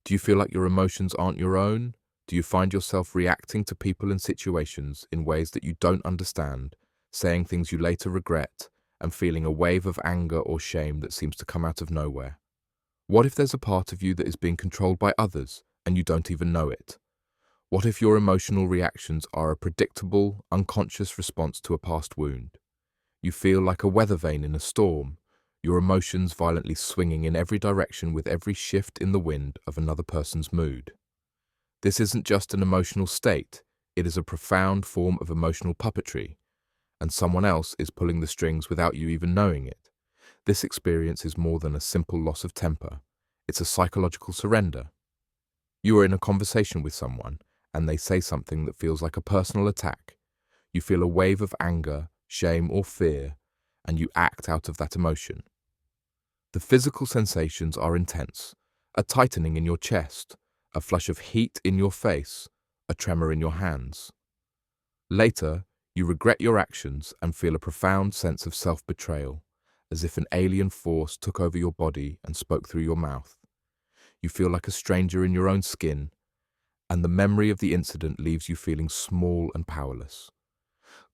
Do you feel like your emotions aren't your own? Do you find yourself reacting to people and situations in ways that you don't understand, saying things you later regret, and feeling a wave of anger or shame that seems to come out of nowhere? What if there's a part of you that is being controlled by others and you don't even know it? What if your emotional reactions are a predictable, unconscious response to a past wound? You feel like a weather vane in a storm, your emotions violently swinging in every direction with every shift in the wind of another person's mood. This isn't just an emotional state, it is a profound form of emotional puppetry, and someone else is pulling the strings without you even knowing it. This experience is more than a simple loss of temper, it's a psychological surrender. You are in a conversation with someone, and they say something that feels like a personal attack. You feel a wave of anger, shame, or fear, and you act out of that emotion. The physical sensations are intense, a tightening in your chest, a flush of heat in your face, a tremor in your hands. Later, you regret your actions and feel a profound sense of self-betrayal, as if an alien force took over your body and spoke through your mouth. You feel like a stranger in your own skin, and the memory of the incident leaves you feeling small and powerless.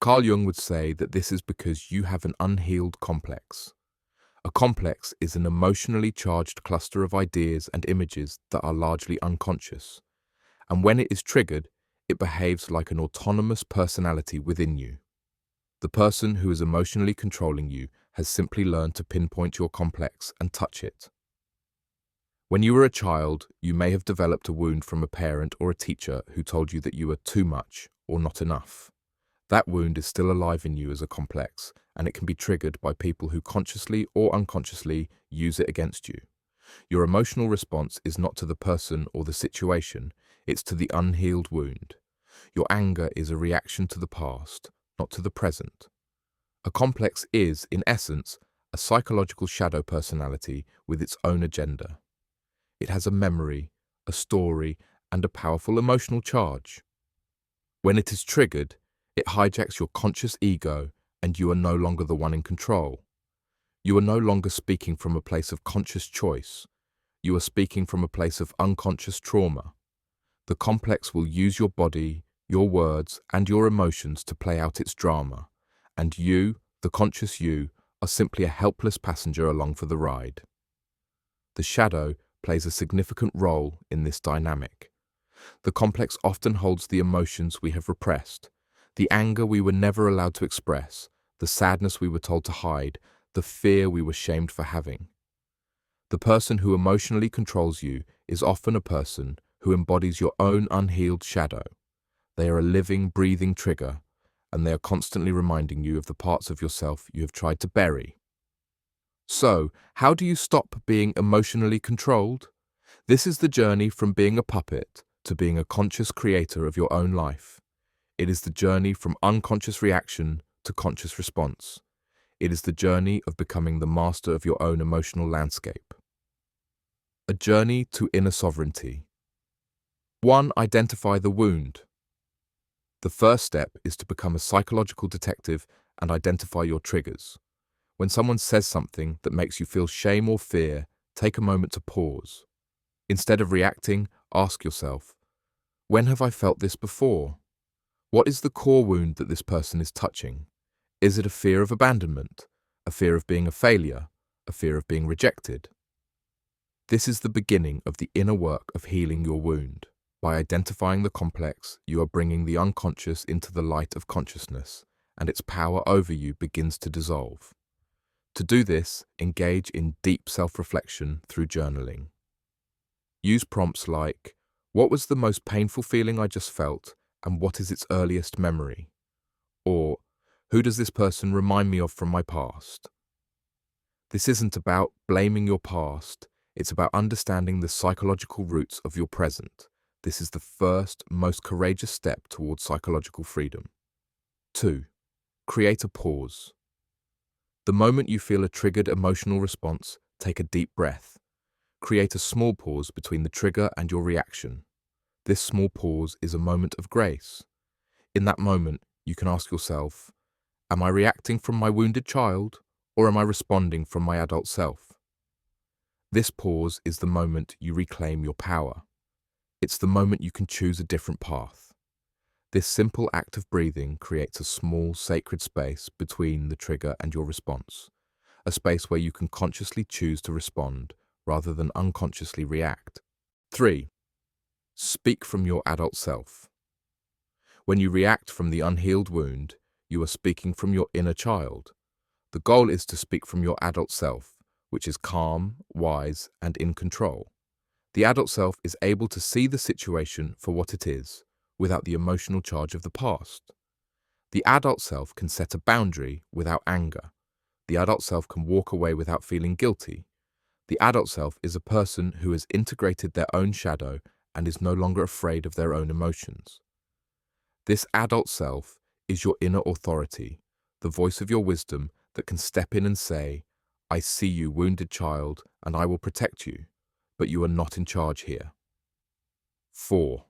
Carl Jung would say that this is because you have an unhealed complex. A complex is an emotionally charged cluster of ideas and images that are largely unconscious, and when it is triggered, it behaves like an autonomous personality within you. The person who is emotionally controlling you has simply learned to pinpoint your complex and touch it. When you were a child, you may have developed a wound from a parent or a teacher who told you that you were too much or not enough. That wound is still alive in you as a complex, and it can be triggered by people who consciously or unconsciously use it against you. Your emotional response is not to the person or the situation, it's to the unhealed wound. Your anger is a reaction to the past, not to the present. A complex is, in essence, a psychological shadow personality with its own agenda. It has a memory, a story, and a powerful emotional charge. When it is triggered, it hijacks your conscious ego, and you are no longer the one in control. You are no longer speaking from a place of conscious choice. You are speaking from a place of unconscious trauma. The complex will use your body, your words, and your emotions to play out its drama, and you, the conscious you, are simply a helpless passenger along for the ride. The shadow plays a significant role in this dynamic. The complex often holds the emotions we have repressed, the anger we were never allowed to express, the sadness we were told to hide, the fear we were shamed for having. The person who emotionally controls you is often a person who embodies your own unhealed shadow. They are a living, breathing trigger, and they are constantly reminding you of the parts of yourself you have tried to bury. So, how do you stop being emotionally controlled? This is the journey from being a puppet to being a conscious creator of your own life. It is the journey from unconscious reaction to conscious response. It is the journey of becoming the master of your own emotional landscape. A journey to inner sovereignty. 1. Identify the wound. The first step is to become a psychological detective and identify your triggers. When someone says something that makes you feel shame or fear, take a moment to pause. Instead of reacting, ask yourself, when have I felt this before? What is the core wound that this person is touching? Is it a fear of abandonment, a fear of being a failure, a fear of being rejected? This is the beginning of the inner work of healing your wound. By identifying the complex, you are bringing the unconscious into the light of consciousness, and its power over you begins to dissolve. To do this, engage in deep self-reflection through journaling. Use prompts like, what was the most painful feeling I just felt, and what is its earliest memory? Or, who does this person remind me of from my past? This isn't about blaming your past, it's about understanding the psychological roots of your present. This is the first, most courageous step towards psychological freedom. 2. Create a pause. The moment you feel a triggered emotional response, take a deep breath. Create a small pause between the trigger and your reaction. This small pause is a moment of grace. In that moment, you can ask yourself, am I reacting from my wounded child, or am I responding from my adult self? This pause is the moment you reclaim your power. It's the moment you can choose a different path. This simple act of breathing creates a small, sacred space between the trigger and your response, a space where you can consciously choose to respond rather than unconsciously react. 3. Speak from your adult self. When you react from the unhealed wound, you are speaking from your inner child. The goal is to speak from your adult self, which is calm, wise, and in control. The adult self is able to see the situation for what it is, without the emotional charge of the past. The adult self can set a boundary without anger. The adult self can walk away without feeling guilty. The adult self is a person who has integrated their own shadow and is no longer afraid of their own emotions. This adult self is your inner authority, the voice of your wisdom that can step in and say, "I see you, wounded child, and I will protect you, but you are not in charge here." 4.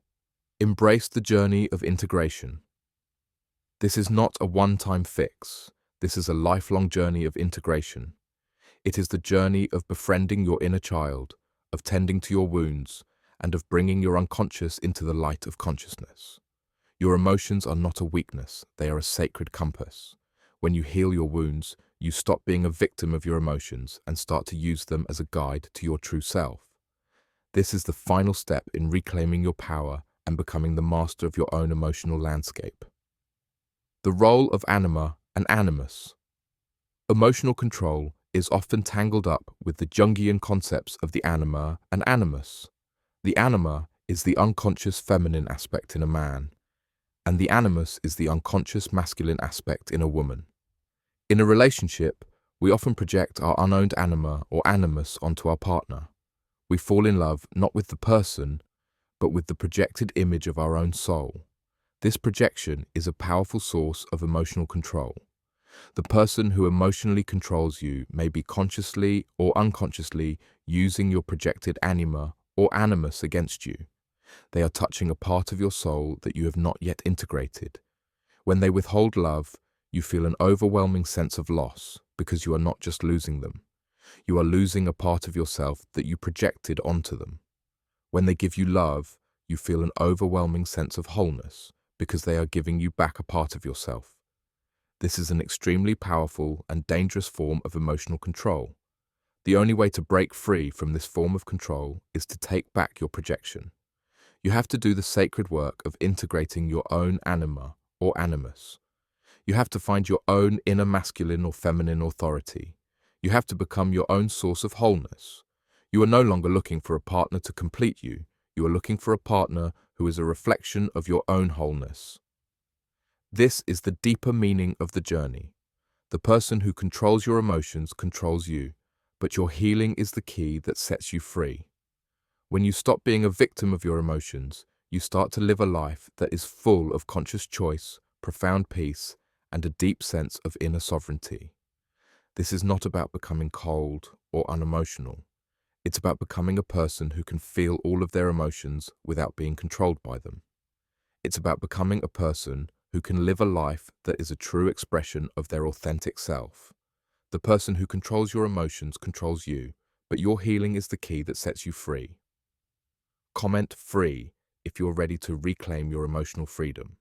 Embrace the journey of integration. This is not a one-time fix. This is a lifelong journey of integration. It is the journey of befriending your inner child, of tending to your wounds, and of bringing your unconscious into the light of consciousness. Your emotions are not a weakness, they are a sacred compass. When you heal your wounds, you stop being a victim of your emotions and start to use them as a guide to your true self. This is the final step in reclaiming your power and becoming the master of your own emotional landscape. The role of anima and animus. Emotional control is often tangled up with the Jungian concepts of the anima and animus. The anima is the unconscious feminine aspect in a man, and the animus is the unconscious masculine aspect in a woman. In a relationship, we often project our unowned anima or animus onto our partner. We fall in love not with the person, but with the projected image of our own soul. This projection is a powerful source of emotional control. The person who emotionally controls you may be consciously or unconsciously using your projected anima or animus against you. They are touching a part of your soul that you have not yet integrated. When they withhold love, you feel an overwhelming sense of loss because you are not just losing them. You are losing a part of yourself that you projected onto them. When they give you love, you feel an overwhelming sense of wholeness because they are giving you back a part of yourself. This is an extremely powerful and dangerous form of emotional control. The only way to break free from this form of control is to take back your projection. You have to do the sacred work of integrating your own anima or animus. You have to find your own inner masculine or feminine authority. You have to become your own source of wholeness. You are no longer looking for a partner to complete you. You are looking for a partner who is a reflection of your own wholeness. This is the deeper meaning of the journey. The person who controls your emotions controls you, but your healing is the key that sets you free. When you stop being a victim of your emotions, you start to live a life that is full of conscious choice, profound peace, and a deep sense of inner sovereignty. This is not about becoming cold or unemotional. It's about becoming a person who can feel all of their emotions without being controlled by them. It's about becoming a person who can live a life that is a true expression of their authentic self. The person who controls your emotions controls you, but your healing is the key that sets you free. Comment free if you're ready to reclaim your emotional freedom.